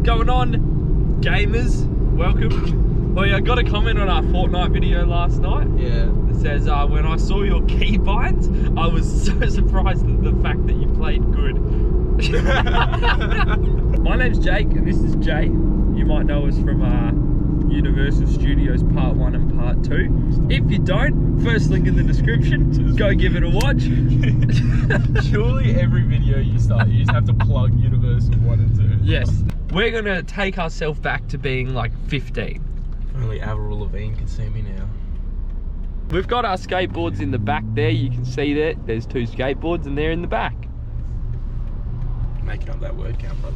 going on, gamers? Welcome. Well, yeah, I got a comment on our Fortnite video last night. Yeah. It says, when I saw your keybinds, I was so surprised at the fact that you played good. My name's Jake, and this is Jay. You might know us from Universal Studios Part 1 and Part 2. If you don't, first link in the description. Go give it a watch. Surely every video you start, you just have to plug Universal 1 and 2. Yes. We're going to take ourselves back to being like 15. If only Avril Lavigne could see me now. We've got our skateboards in the back there. You can see that there's 2 skateboards and they're in the back. Making up that word count, brother.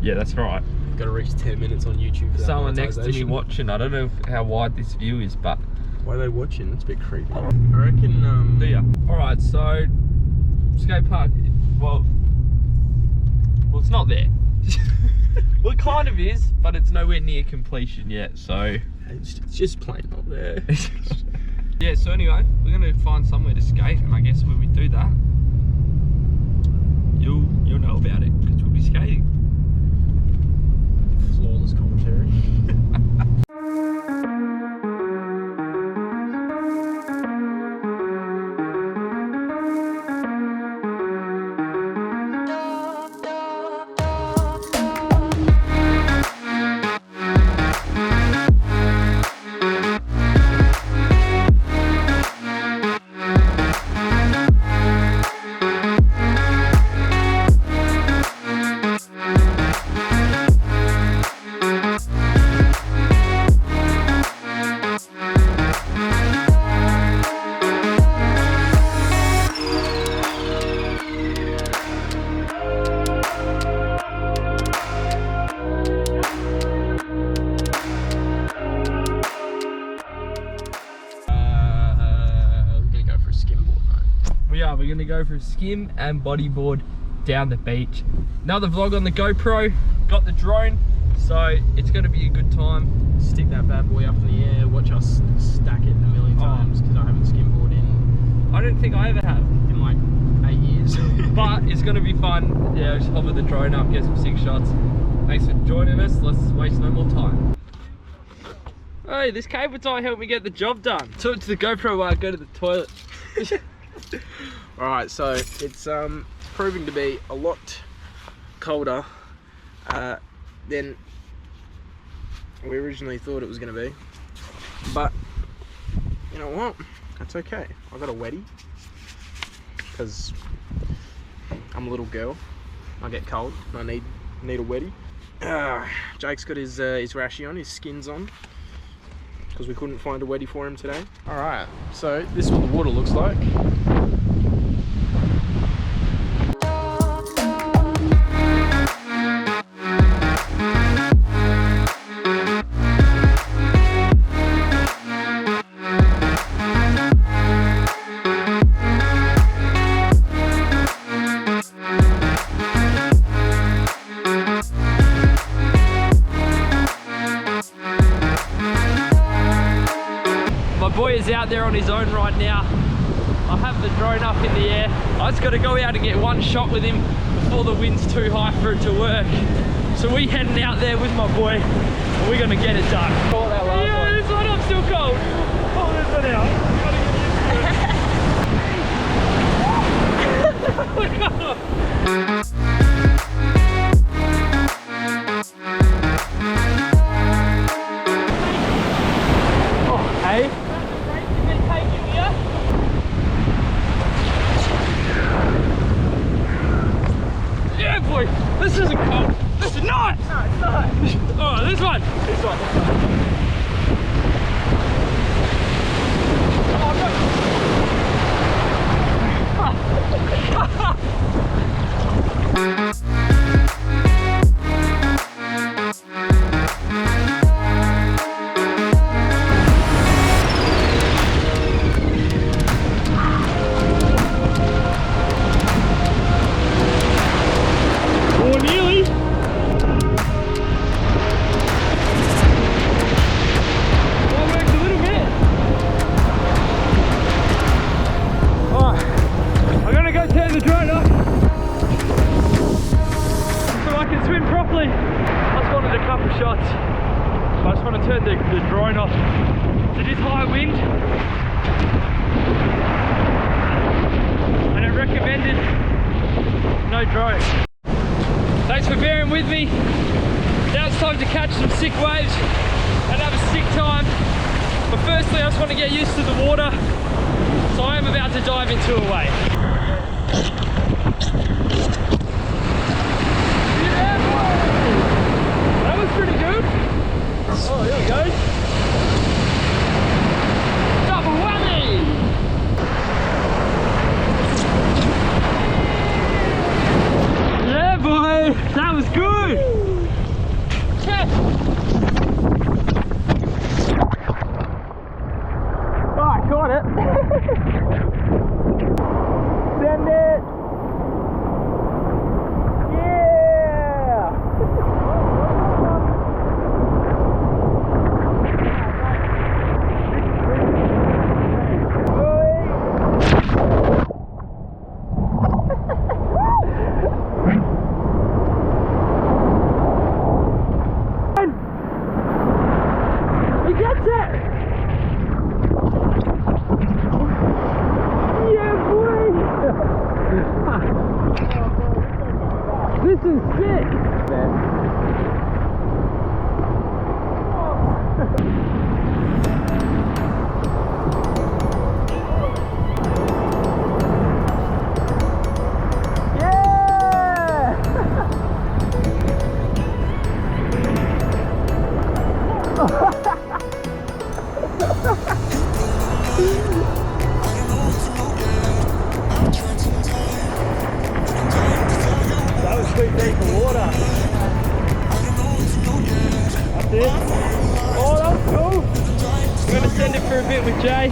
Yeah, that's right. Got to reach 10 minutes on YouTube for that. Someone next to me watching. I don't know how wide this view is, but... Why are they watching? It's a bit creepy. I reckon, Do ya? Alright, so... skate park... Well, it's not there. Well, it kind of is, but it's nowhere near completion yet, so... It's just plain not there. Yeah, so anyway, we're going to find somewhere to skate, and I guess when we do that, you'll know about it, because we'll be skating. Flawless commentary. We're going to go for a skim and bodyboard down the beach. Another vlog on the GoPro, got the drone, so it's going to be a good time. Stick that bad boy up in the air, watch us stack it a million times, because I haven't skimboard in... I don't think I ever have. In like 8 years. But it's going to be fun. Yeah, just hover the drone up, get some sick shots. Thanks for joining us, let's waste no more time. Hey, this cable tie helped me get the job done. Took it to the GoPro while I go to the toilet. Alright, so it's proving to be a lot colder than we originally thought it was going to be. But, you know what? That's okay. I got a wetty. Because I'm a little girl. I get cold and I need a wetty. Jake's got his rashy on, his skin's on. Because we couldn't find a wetty for him today. Alright, so this is what the water looks like. My boy is out there on his own right now. I have the drone up in the air. I just got to go out and get one shot with him before the wind's too high for it to work. So we heading out there with my boy and we're going to get it done. Yeah, this one I'm still cold. Pull this one out. Gotta get used to it. Oh, hey. Yeah, boy, this isn't cold. This is not. No, it's not. Oh, this one. This one. Oh, no. Oh, nearly. turn the drone off. firstly, I just wanted a couple shots. I just want to turn the drone off. It is high wind. And it recommended no drone. Thanks for bearing with me. Now it's time to catch some sick waves and have a sick time. But firstly, I just want to get used to the water. So I am about to dive into a wave. Yeah, that was pretty good. Oh, here we go. Double whammy! Yeah, boy, that was good. Yes. Oh, I caught it. Send it. Yeah. He gets it. This is sick! That was too deep for water. That's it. Oh, that was cool. I'm going to send it for a bit with Jay.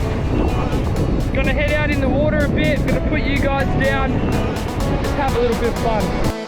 Going to head out in the water a bit. Going to put you guys down. Just have a little bit of fun.